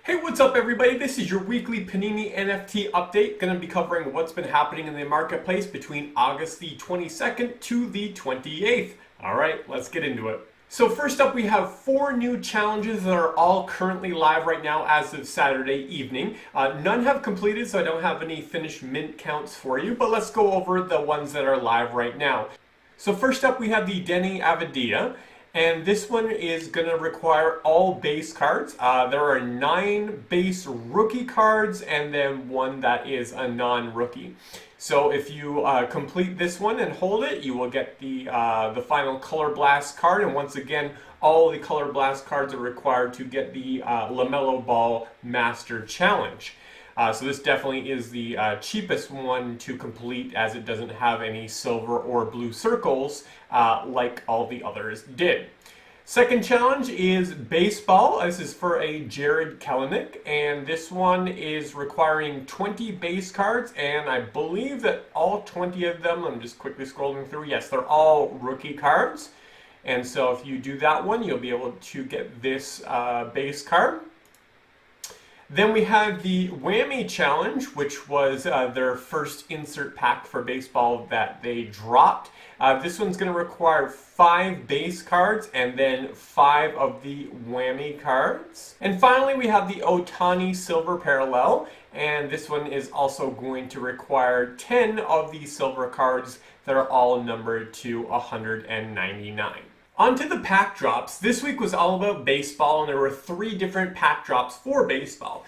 Hey, what's up everybody? This is your weekly Panini NFT update. Going to be covering what's been happening in the marketplace between August the 22nd to the 28th. All right, let's get into it. So first up, we have 4 new challenges that are all currently live right now as of Saturday evening. None have completed, so I don't have any finished mint counts for you, but let's go over the ones that are live right now. So first up, we have the Denny Avadia. And this one is going to require all base cards. There are 9 base rookie cards and then 1 that is a non-rookie. So if you complete this one and hold it, you will get the final Color Blast card. And once again, all the Color Blast cards are required to get the LaMelo Ball Master Challenge. So this definitely is the cheapest one to complete, as it doesn't have any silver or blue circles like all the others did. Second challenge is baseball. This is for a Jared Kelenic, and this one is requiring 20 base cards, and I believe that all 20 of them, I'm just quickly scrolling through, yes, they're all rookie cards. And so if you do that one, you'll be able to get this base card. Then we have the Whammy Challenge, which was their first insert pack for baseball that they dropped. This one's going to require 5 base cards and then 5 of the Whammy cards. And finally, we have the Ohtani Silver Parallel, and this one is also going to require 10 of the silver cards that are all numbered to 199. On to the pack drops. This week was all about baseball, and there were 3 different pack drops for baseball.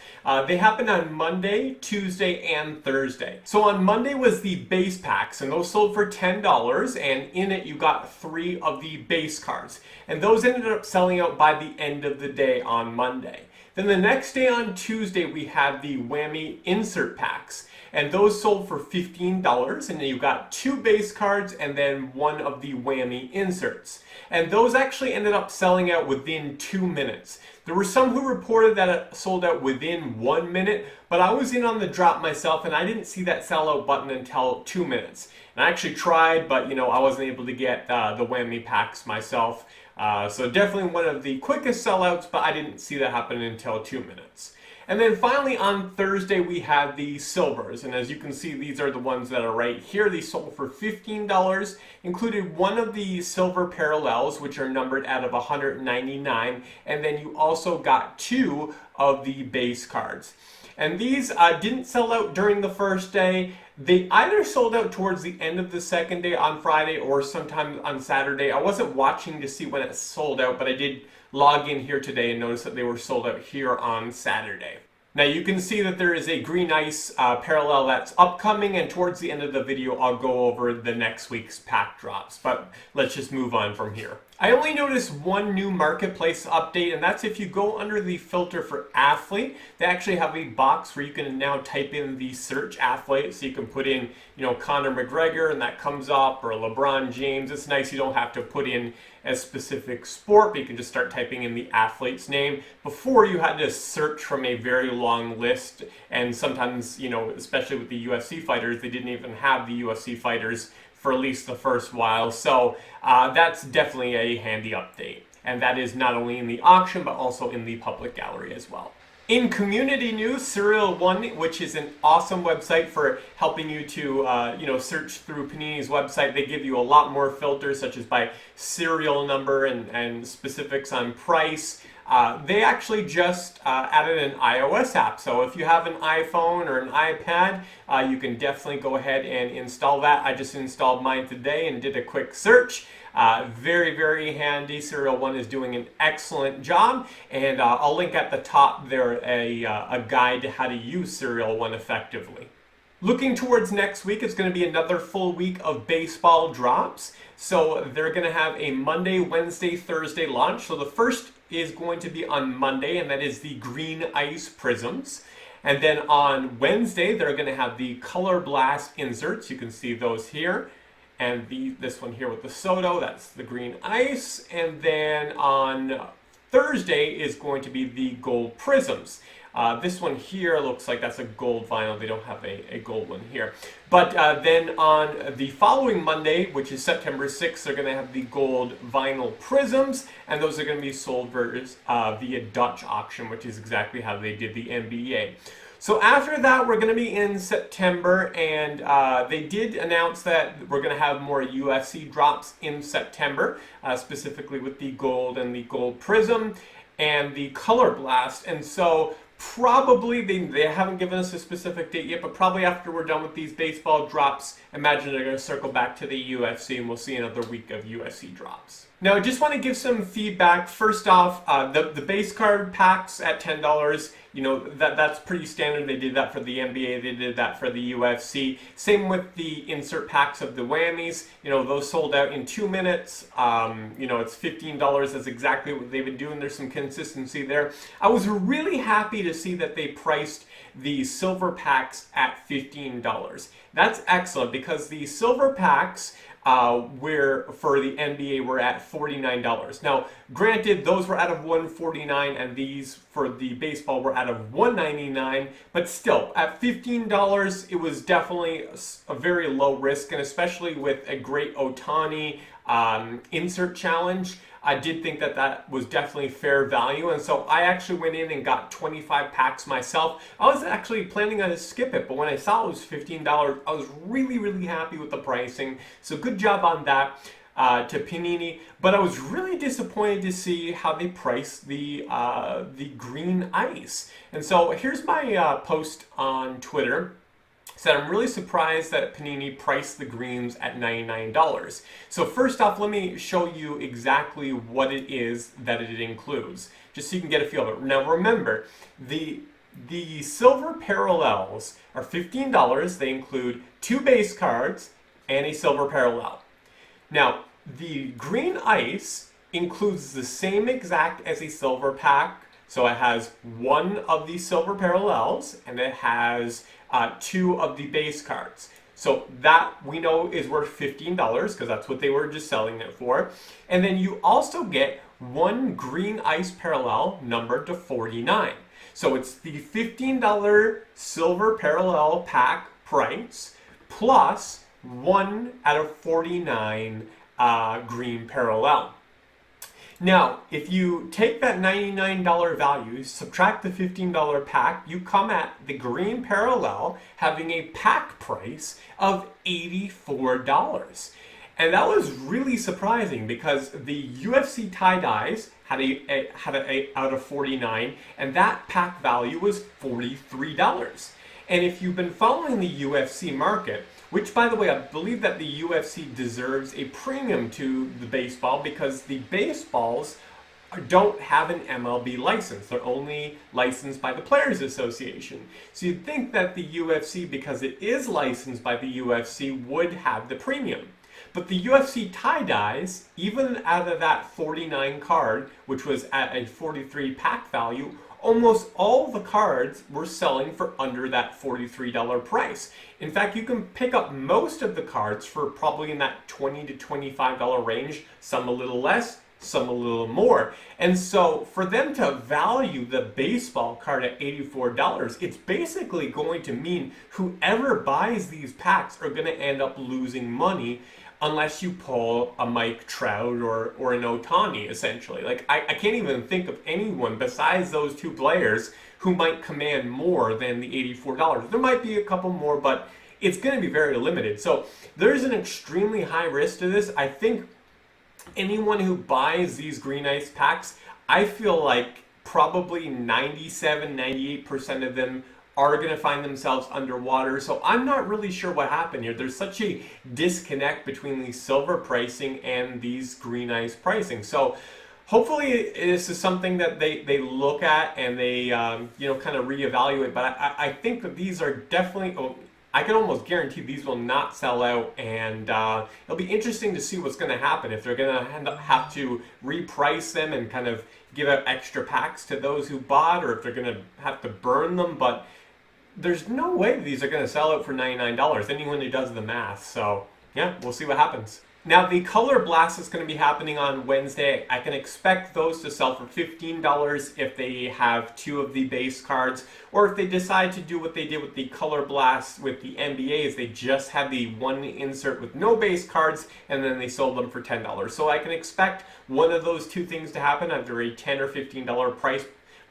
They happened on Monday, Tuesday, and Thursday. So on Monday was the base packs, and those sold for $10, and in it you got 3 of the base cards. And those ended up selling out by the end of the day on Monday. Then the next day on Tuesday, we had the Whammy insert packs, and those sold for $15, and you got 2 base cards and then 1 of the Whammy inserts. And those actually ended up selling out within 2 minutes. There were some who reported that it sold out within 1 minute, but I was in on the drop myself and I didn't see that sellout button until 2 minutes. And I actually tried, but I wasn't able to get the Whammy packs myself. So definitely one of the quickest sellouts, but I didn't see that happen until 2 minutes. And then finally on Thursday we had the silvers, and as you can see, these are the ones that are right here. These sold for $15, included 1 of the silver parallels, which are numbered out of 199, and then you also got 2 of the base cards. And these didn't sell out during the first day. They either sold out towards the end of the second day on Friday or sometime on Saturday. I wasn't watching to see when it sold out, but I did log in here today and notice that they were sold out here on Saturday. Now you can see that there is a green ice parallel that's upcoming, and towards the end of the video I'll go over the next week's pack drops, but let's just move on from here. I only noticed 1 new marketplace update, and that's if you go under the filter for athlete, they actually have a box where you can now type in the search athlete, so you can put in, Conor McGregor, and that comes up, or LeBron James. It's nice you don't have to put in a specific sport, but you can just start typing in the athlete's name. Before, you had to search from a very long list, and sometimes, especially with the UFC fighters, they didn't even have the UFC fighters for at least the first while. So that's definitely a handy update. And that is not only in the auction, but also in the public gallery as well. In community news, SerialOne, which is an awesome website for helping you to search through Panini's website, they give you a lot more filters, such as by serial number and specifics on price. They actually just added an iOS app, so if you have an iPhone or an iPad, you can definitely go ahead and install that. I just installed mine today and did a quick search. Very, very handy. SerialOne is doing an excellent job, and I'll link at the top there a guide to how to use SerialOne effectively. Looking towards next week, it's going to be another full week of baseball drops. So they're going to have a Monday, Wednesday, Thursday launch. So the first is going to be on Monday, and that is the green ice prisms. And then on Wednesday, they're going to have the Color Blast inserts. You can see those here. And this one here with the Soto, that's the green ice. And then on Thursday is going to be the gold prisms. This one here looks like that's a gold vinyl. They don't have a gold one here. But then on the following Monday, which is September 6th, they're going to have the gold vinyl prisms, and those are going to be sold via Dutch auction, which is exactly how they did the NBA. So after that, we're going to be in September, and they did announce that we're going to have more UFC drops in September, specifically with the gold and the gold prism and the color blast. And so probably they haven't given us a specific date yet, but probably after we're done with these baseball drops, imagine they're going to circle back to the UFC, and we'll see another week of UFC drops. Now, I just want to give some feedback. First off, the base card packs at $10, you know, that's pretty standard. They did that for the NBA, they did that for the UFC. Same with the insert packs of the whammies. You know, those sold out in 2 minutes. You know, it's $15. That's exactly what they've been doing. There's some consistency there. I was really happy to see that they priced the silver packs at $15. That's excellent, because the silver packs where for the NBA were at $49. Now, granted, those were out of $149, and these for the baseball were out of $199, but still, at $15, it was definitely a very low risk, and especially with a great Ohtani insert challenge, I did think that that was definitely fair value, and so I actually went in and got 25 packs myself. I was actually planning on to skip it, but when I saw it was $15, I was really, really happy with the pricing. So good job on that to Panini. But I was really disappointed to see how they priced the green ice. And so here's my post on Twitter. Said I'm really surprised that Panini priced the greens at $99. So first off, let me show you exactly what it is that it includes, just so you can get a feel of it. Now remember, the silver parallels are $15. They include 2 base cards and a silver parallel. Now, the green ice includes the same exact as a silver pack. So it has 1 of the silver parallels, and it has 2 of the base cards. So that we know is worth $15, because that's what they were just selling it for. And then you also get 1 green ice parallel numbered to 49. So it's the $15 silver parallel pack price plus 1 out of 49 green parallel. Now, if you take that $99 value, subtract the $15 pack, you come at the green parallel having a pack price of $84. And that was really surprising, because the UFC tie-dyes had a out of 49, and that pack value was $43. And if you've been following the UFC market, which, by the way, I believe that the UFC deserves a premium to the baseball, because the baseballs don't have an MLB license. They're only licensed by the Players Association. So you'd think that the UFC, because it is licensed by the UFC, would have the premium. But the UFC tie-dyes, even out of that 49 card, which was at a 43 pack value, almost all the cards were selling for under that $43 price. In fact, you can pick up most of the cards for probably in that $20 to $25 range, some a little less, some a little more. And so for them to value the baseball card at $84, it's basically going to mean whoever buys these packs are going to end up losing money, unless you pull a Mike Trout or an Ohtani, essentially. Like, I can't even think of anyone besides those 2 players who might command more than the $84. There might be a couple more, but it's going to be very limited. So there's an extremely high risk to this. I think anyone who buys these green ice packs, I feel like probably 97, 98% of them are going to find themselves underwater. So I'm not really sure what happened here. There's such a disconnect between the silver pricing and these green ice pricing. So hopefully this is something that they look at and they kind of reevaluate. But I think that these are definitely, I can almost guarantee these will not sell out, and it'll be interesting to see what's going to happen, if they're going to have to reprice them and kind of give out extra packs to those who bought, or if they're going to have to burn them. But there's no way these are going to sell out for $99, anyone who does the math. So yeah, we'll see what happens. Now, the Color Blast is going to be happening on Wednesday. I can expect those to sell for $15 if they have two of the base cards, or if they decide to do what they did with the Color Blast with the NBA, is they just had the one insert with no base cards, and then they sold them for $10. So I can expect one of those two things to happen under a $10 or $15 price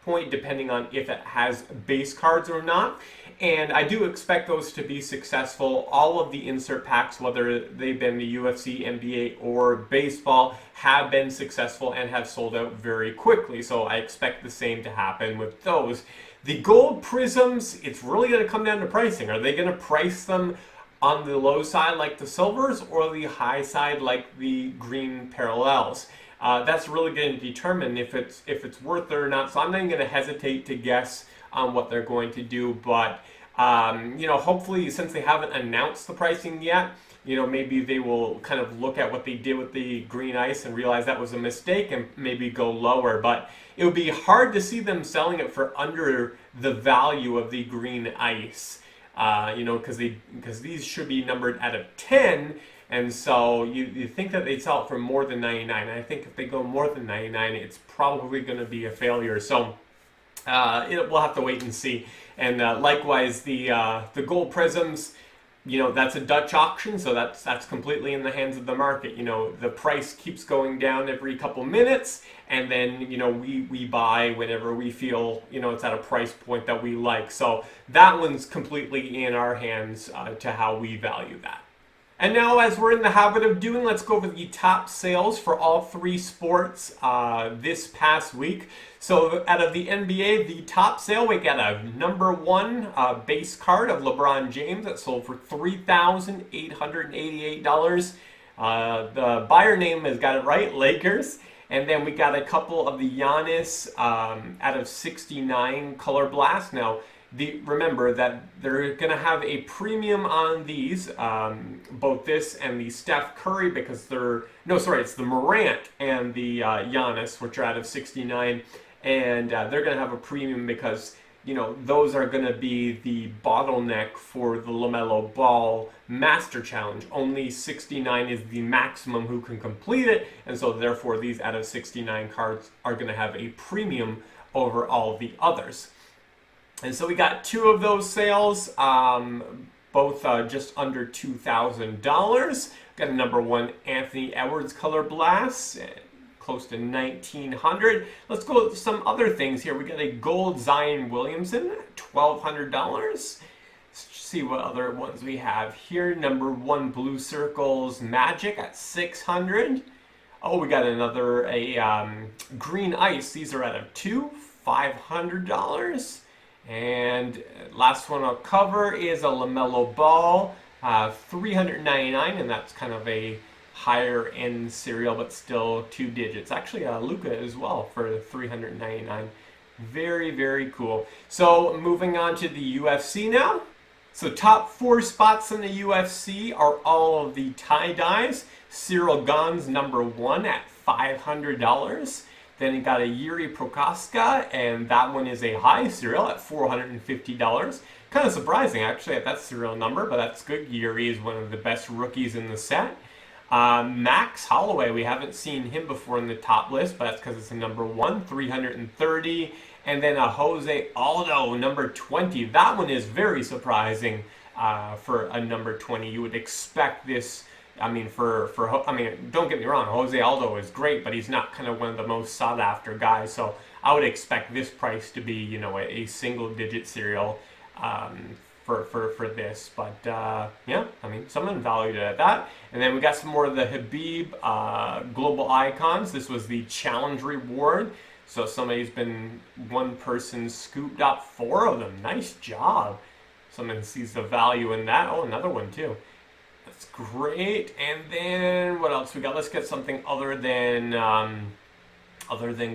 point, depending on if it has base cards or not. And I do expect those to be successful. All of the insert packs, whether they've been the UFC, NBA, or baseball, have been successful and have sold out very quickly. So I expect the same to happen with those. The gold prisms, it's really going to come down to pricing. Are they going to price them on the low side like the silvers, or the high side like the green parallels? That's really going to determine if it's worth it or not. So I'm not even going to hesitate to guess on what they're going to do, but hopefully, since they haven't announced the pricing yet, maybe they will kind of look at what they did with the green ice and realize that was a mistake and maybe go lower. But it would be hard to see them selling it for under the value of the green ice, because these should be numbered out of 10. And so you think that they'd sell it for more than 99. I think if they go more than 99, it's probably going to be a failure. So we'll have to wait and see. And likewise, the gold prisms, that's a Dutch auction, so that's completely in the hands of the market. The price keeps going down every couple minutes, and then we buy whenever we feel it's at a price point that we like. So that one's completely in our hands to how we value that. And now, as we're in the habit of doing, let's go over the top sales for all three sports this past week. So out of the NBA, the top sale, we got a number one base card of LeBron James that sold for $3,888. The buyer name has got it right, Lakers. And then we got a couple of the Giannis out of 69 Color Blast. Now, remember that they're going to have a premium on these, both this and the Steph Curry, because it's the Morant and the Giannis, which are out of 69, and they're going to have a premium because those are going to be the bottleneck for the LaMelo Ball Master Challenge. Only 69 is the maximum who can complete it, and so therefore these out of 69 cards are going to have a premium over all the others. And so we got two of those sales, both just under $2,000. Got a number one Anthony Edwards Color Blast, close to $1,900. Let's go with some other things here. We got a gold Zion Williamson, $1,200. Let's see what other ones we have here. Number one Blue Circles Magic at $600. Oh, we got another green ice. These are out of two, $500. And last one I'll cover is a LaMelo Ball, $399, and that's kind of a higher end serial, but still two digits. Actually, Luka as well for $399. Very, very cool. So moving on to the UFC now. So top four spots in the UFC are all of the tie-dyes. SerialOne's number one at $500. Then you got a Yuri Prokaska, and that one is a high serial at $450. Kind of surprising, actually, at that serial number, but that's good. Yuri is one of the best rookies in the set. Max Holloway, we haven't seen him before in the top list, but that's because it's a number one, $330. And then a Jose Aldo, number 20. That one is very surprising for a number 20. You would expect this. Don't get me wrong, Jose Aldo is great, but he's not kind of one of the most sought after guys. So I would expect this price to be, a single digit serial for this. But someone valued it at that. And then we got some more of the Habib Global Icons. This was the challenge reward. So one person scooped up four of them. Nice job. Someone sees the value in that. Oh, another one too. That's great. And then what else we got? Let's get something other than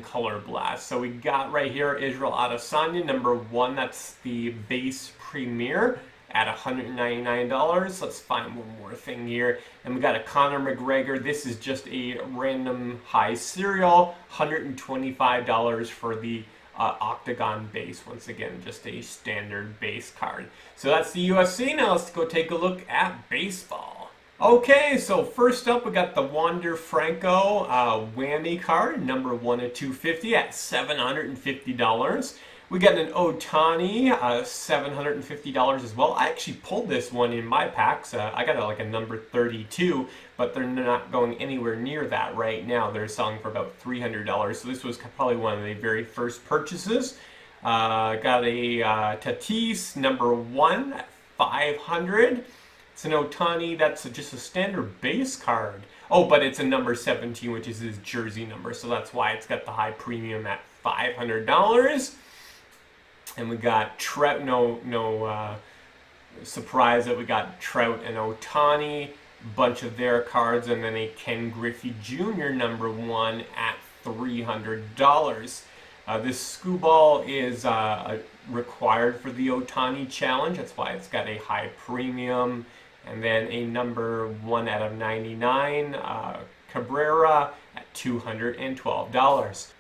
Color Blast. So we got right here Israel Adesanya, number one. That's the base premier at $199. Let's find one more thing here. And we got a Conor McGregor. This is just a random high serial, $125 for the Octagon base. Once again, just a standard base card. So that's the UFC. Now let's go take a look at baseball. Okay, so first up we got the Wander Franco whammy card, number 1 of 250 at $750. We got an Otani, $750 as well. I actually pulled this one in my packs. I got like a number 32, but they're not going anywhere near that right now. They're selling for about $300. So this was probably one of the very first purchases. Got a Tatis, number 1 at 500. It's an Otani, that's just a standard base card. Oh, but it's a number 17, which is his jersey number, so that's why it's got the high premium at $500. And we got Trout, no surprise that we got Trout and Otani, bunch of their cards, and then a Ken Griffey Jr. number 1 at $300. This Skubal is required for the Otani challenge. That's why it's got a high premium. And then a number 1 out of 99, Cabrera at $212.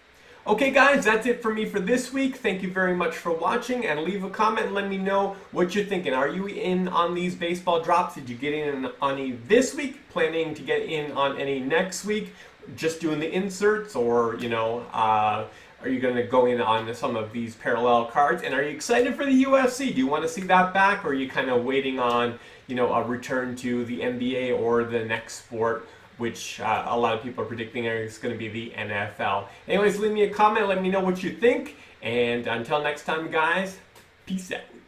Okay guys, that's it for me for this week. Thank you very much for watching, and leave a comment and let me know what you're thinking. Are you in on these baseball drops? Did you get in on any this week? Planning to get in on any next week? Just doing the inserts, or are you going to go in on some of these parallel cards? And are you excited for the UFC? Do you want to see that back, or are you kind of waiting on a return to the NBA or the next sport, which a lot of people are predicting is going to be the NFL? Anyways, leave me a comment. Let me know what you think. And until next time, guys, peace out.